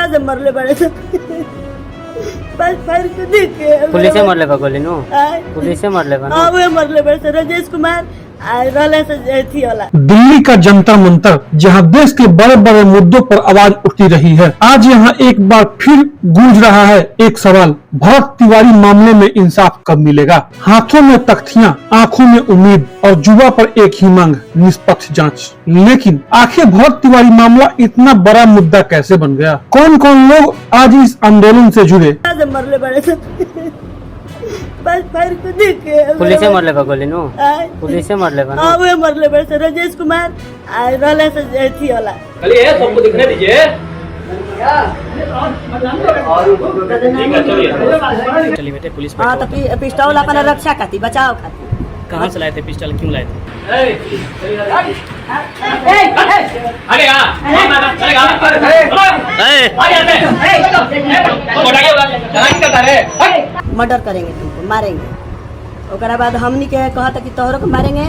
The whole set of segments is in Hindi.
से मरले बड़े से फायर को देख के पुलिस से मरले बा गोली नु पुलिस से मरले बा हां वो मरले बड़े से राजेश कुमार रहले से थी वाला। दिल्ली का जंतर मंतर जहां देश के बड़े बड़े मुद्दों पर आवाज उठती रही है, आज यहां एक बार फिर गूंज रहा है एक सवाल, भरत तिवारी मामले में इंसाफ कब मिलेगा? हाथों में तख्तियां, आंखों में उम्मीद और जुबा पर एक ही मांग, निष्पक्ष जांच। लेकिन आखिर भरत तिवारी मामला इतना बड़ा मुद्दा कैसे बन गया? कौन कौन लोग आज इस आंदोलन से जुड़े? मरले बड़े से फायर को देख के पुलिस से मरले बा गोली नु पुलिस से मरले बा हां वो मरले बड़े से राजेश कुमार रहले से थी वाला। चलिए सबको दिखने दीजिए। चलिए बेटे पुलिस। हाँ तो पिस्टल अपना रक्षा खाती बचाव खाती। कहाँ से लाए थे पिस्टल, क्यों लाए थे? मर्डर करेंगे, तुमको मारेंगे, ओकरा बाद हमनी के कहा था कि तोहरों को मारेंगे,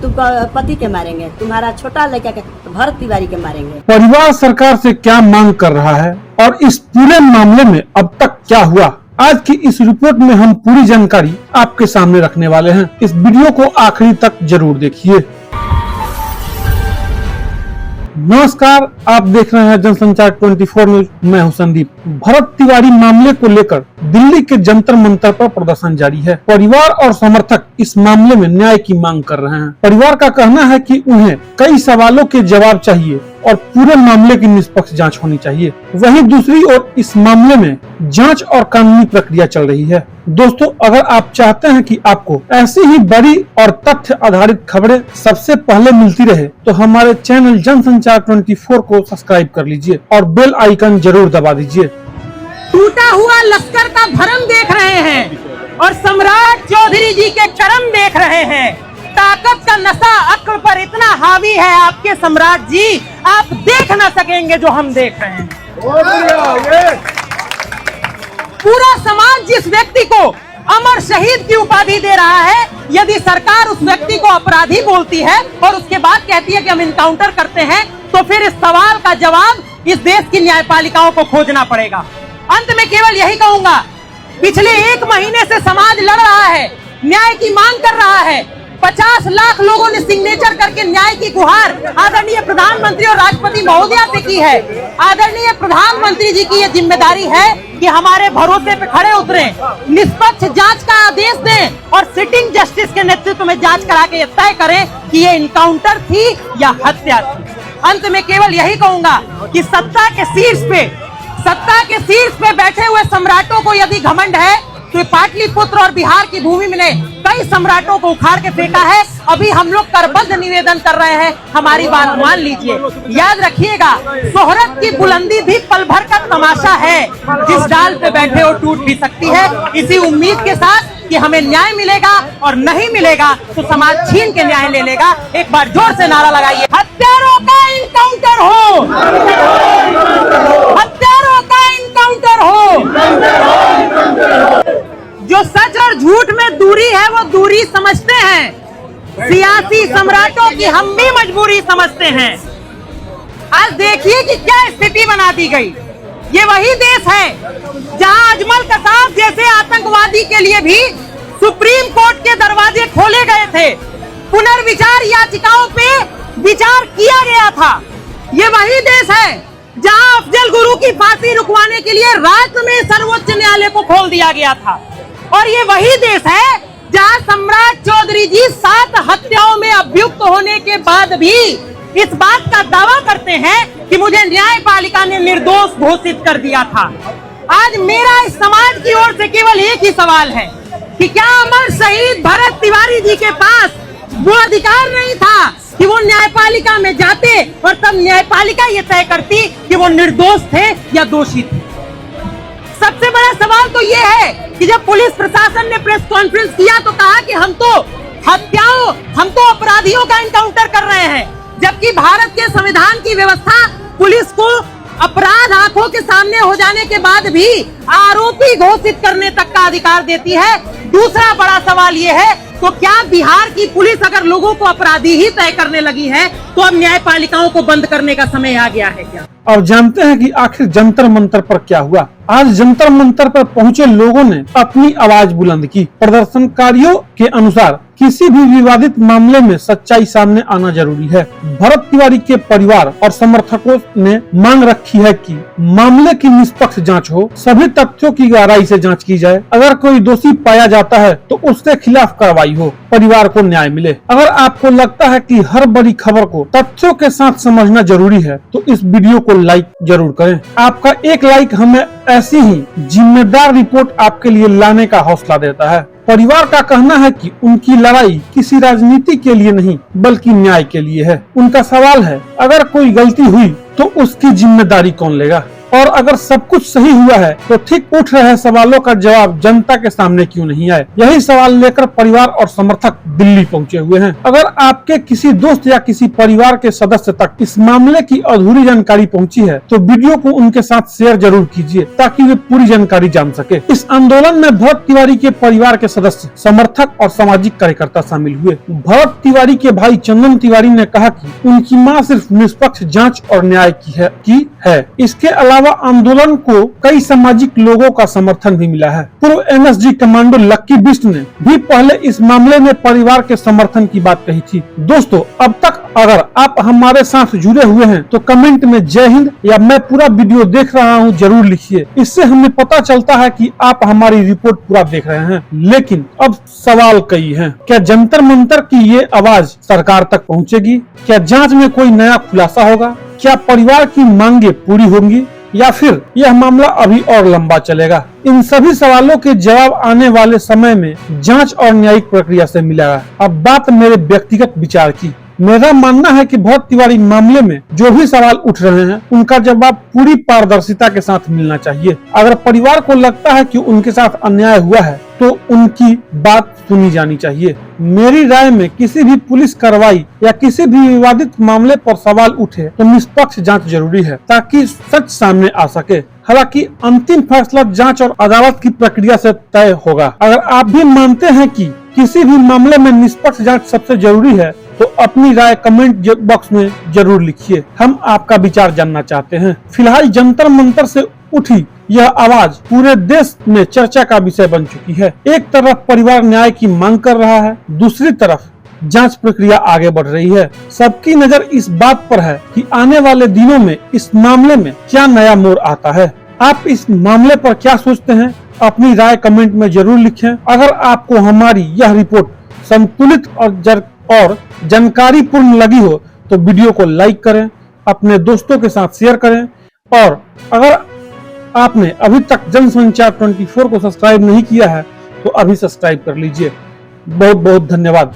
तुमको पति के मारेंगे, तुम्हारा छोटा लड़का के भरत तिवारी के मारेंगे। परिवार सरकार से क्या मांग कर रहा है और इस पूरे मामले में अब तक क्या हुआ, आज की इस रिपोर्ट में हम पूरी जानकारी आपके सामने रखने वाले हैं। इस वीडियो को आखिरी तक जरूर देखिए। नमस्कार, आप देख रहे हैं जनसंचार 24 न्यूज। मैं हूं संदीप। भरत तिवारी मामले को लेकर दिल्ली के जंतर मंतर पर प्रदर्शन जारी है। परिवार और समर्थक इस मामले में न्याय की मांग कर रहे हैं। परिवार का कहना है कि उन्हें कई सवालों के जवाब चाहिए और पूरे मामले की निष्पक्ष जांच होनी चाहिए। वहीं दूसरी ओर इस मामले में जांच और कानूनी प्रक्रिया चल रही है। दोस्तों, अगर आप चाहते हैं कि आपको ऐसी ही बड़ी और तथ्य आधारित खबरें सबसे पहले मिलती रहे, तो हमारे चैनल जनसंचार 24 को सब्सक्राइब कर लीजिए और बेल आइकन जरूर दबा दीजिए। टूटा हुआ लश्कर का भरम देख रहे हैं और सम्राट चौधरी जी के कर्म देख रहे हैं। ताकत का नशा अक्ल पर इतना हावी है आपके सम्राट जी, आप देख ना सकेंगे जो हम देख रहे हैं। पूरा समाज जिस व्यक्ति को अमर शहीद की उपाधि दे रहा है, यदि सरकार उस व्यक्ति को अपराधी बोलती है और उसके बाद कहती है कि हम इनकाउंटर करते हैं, तो फिर इस सवाल का जवाब इस देश की न्यायपालिकाओं को खोजना पड़ेगा। अंत में केवल यही कहूंगा, पिछले 1 महीने से समाज लड़ रहा है, न्याय की मांग कर रहा है। 50 लाख लोगों ने सिग्नेचर करके न्याय की गुहार आदरणीय प्रधानमंत्री और राष्ट्रपति महोदया से की है। आदरणीय प्रधानमंत्री जी की ये जिम्मेदारी है कि हमारे भरोसे पे खड़े उतरे, निष्पक्ष जांच का आदेश दें और सिटिंग जस्टिस के नेतृत्व में जांच करा के तय करें कि ये इनकाउंटर थी या हत्या थी। अंत में केवल यही कहूंगा कि सत्ता के शीर्ष पे बैठे हुए सम्राटों को यदि घमंड है, तो पाटलिपुत्र और बिहार की भूमि में कई सम्राटों को उखाड़ के फेंका है। अभी हम लोग करबद्ध निवेदन कर रहे हैं, हमारी बात मान लीजिए। याद रखिएगा, शोहरत की बुलंदी भी पल भर का तमाशा है, जिस डाल पे बैठे हो टूट भी सकती है। इसी उम्मीद के साथ कि हमें न्याय मिलेगा, और नहीं मिलेगा तो समाज छीन के न्याय ले लेगा। एक बार जोर से नारा लगाइए, हत्यारों का इनकाउंटर हो, हत्यारों का इनकाउंटर हो। जो सच और झूठ में दूरी है वो दूरी समझते हैं, सियासी सम्राटों की हम भी मजबूरी समझते हैं। आज देखिए कि क्या स्थिति बना दी गई। ये वही देश है जहां अजमल कसाब जैसे आतंकवादी के लिए भी सुप्रीम कोर्ट के दरवाजे खोले गए थे, पुनर्विचार याचिकाओं पे विचार किया गया था। ये वही देश है जहां अफजल गुरु की फांसी रुकवाने के लिए रात में सर्वोच्च न्यायालय को खोल दिया गया था। और ये वही देश है जहां सम्राट चौधरी जी 7 हत्याओं में अभियुक्त होने के बाद भी इस बात का दावा करते हैं कि मुझे न्यायपालिका ने निर्दोष घोषित कर दिया था। आज मेरा इस समाज की ओर से केवल एक ही सवाल है कि क्या अमर शहीद भरत तिवारी जी के पास वो अधिकार नहीं था कि वो न्यायपालिका में जाते और तब न्यायपालिका ये तय करती कि वो निर्दोष थे या दोषी थे। सबसे बड़ा सवाल तो ये है कि जब पुलिस प्रशासन ने प्रेस कॉन्फ्रेंस किया तो कहा कि हम तो अपराधियों का इनकाउंटर कर रहे हैं, जबकि भारत के संविधान की व्यवस्था पुलिस को अपराध आंखों के सामने सामने हो जाने के बाद भी आरोपी घोषित करने तक का अधिकार देती है। दूसरा बड़ा सवाल ये है, तो क्या बिहार की पुलिस अगर लोगों को अपराधी ही तय करने लगी है, तो अब न्यायपालिकाओं को बंद करने का समय आ गया है क्या? अब जानते हैं कि आखिर जंतर मंतर पर क्या हुआ। आज जंतर मंतर पर पहुंचे लोगों ने अपनी आवाज बुलंद की। प्रदर्शनकारियों के अनुसार किसी भी विवादित मामले में सच्चाई सामने आना जरूरी है। भरत तिवारी के परिवार और समर्थकों ने मांग रखी है कि मामले की निष्पक्ष जांच हो, सभी तथ्यों की गहराई से जांच की जाए। अगर कोई दोषी पाया जाता है तो उसके खिलाफ कार्रवाई हो, परिवार को न्याय मिले। अगर आपको लगता है कि हर बड़ी खबर को तथ्यों के साथ समझना जरूरी है तो इस वीडियो को लाइक जरूर करें। आपका एक लाइक हमें ऐसी ही जिम्मेदार रिपोर्ट आपके लिए लाने का हौसला देता है। परिवार का कहना है कि उनकी लड़ाई किसी राजनीति के लिए नहीं बल्कि न्याय के लिए है। उनका सवाल है, अगर कोई गलती हुई तो उसकी जिम्मेदारी कौन लेगा, और अगर सब कुछ सही हुआ है तो ठीक उठ रहे सवालों का जवाब जनता के सामने क्यों नहीं आए। यही सवाल लेकर परिवार और समर्थक दिल्ली पहुंचे हुए हैं। अगर आपके किसी दोस्त या किसी परिवार के सदस्य तक इस मामले की अधूरी जानकारी पहुंची है तो वीडियो को उनके साथ शेयर जरूर कीजिए ताकि वे पूरी जानकारी जान सके। इस आंदोलन में भरत तिवारी के परिवार के सदस्य, समर्थक और सामाजिक कार्यकर्ता शामिल हुए। भरत तिवारी के भाई चंदन तिवारी ने कहा कि उनकी मां सिर्फ निष्पक्ष जांच और न्याय की है। इसके अलावा आंदोलन को कई सामाजिक लोगों का समर्थन भी मिला है। पूर्व एनएसजी कमांडो लक्की बिष्ट ने भी पहले इस मामले में परिवार के समर्थन की बात कही थी। दोस्तों, अब तक अगर आप हमारे साथ जुड़े हुए हैं तो कमेंट में जय हिंद या मैं पूरा वीडियो देख रहा हूं जरूर लिखिए। इससे हमें पता चलता है कि आप हमारी रिपोर्ट पूरा देख रहे हैं। लेकिन अब सवाल कई हैं। क्या जंतर मंतर की ये आवाज सरकार तक पहुंचेगी? क्या जांच में कोई नया खुलासा होगा? क्या परिवार की मांगे पूरी होंगी या फिर यह मामला अभी और लंबा चलेगा? इन सभी सवालों के जवाब आने वाले समय में जांच और न्यायिक प्रक्रिया से मिलेगा। अब बात मेरे व्यक्तिगत विचार की। मेरा मानना है कि भरत तिवारी मामले में जो भी सवाल उठ रहे हैं उनका जवाब पूरी पारदर्शिता के साथ मिलना चाहिए। अगर परिवार को लगता है कि उनके साथ अन्याय हुआ है तो उनकी बात सुनी जानी चाहिए। मेरी राय में किसी भी पुलिस कार्रवाई या किसी भी विवादित मामले पर सवाल उठे तो निष्पक्ष जांच जरूरी है ताकि सच सामने आ सके। हालांकि अंतिम फैसला जांच और अदालत की प्रक्रिया से तय होगा। अगर आप भी मानते हैं कि किसी भी मामले में निष्पक्ष जांच सबसे जरूरी है तो अपनी राय कमेंट बॉक्स में जरूर लिखिए। हम आपका विचार जानना चाहते हैं। फिलहाल जंतर मंतर से उठी यह आवाज पूरे देश में चर्चा का विषय बन चुकी है। एक तरफ परिवार न्याय की मांग कर रहा है, दूसरी तरफ जांच प्रक्रिया आगे बढ़ रही है। सबकी नजर इस बात पर है कि आने वाले दिनों में इस मामले में क्या नया मोड़ आता है। आप इस मामले पर क्या सोचते हैं? अपनी राय कमेंट में जरूर लिखें। अगर आपको हमारी यह रिपोर्ट संतुलित और जानकारी पूर्ण लगी हो तो वीडियो को लाइक करें, अपने दोस्तों के साथ शेयर करें, और अगर आपने अभी तक जनसंचार 24 को सब्सक्राइब नहीं किया है तो अभी सब्सक्राइब कर लीजिए। बहुत बहुत धन्यवाद।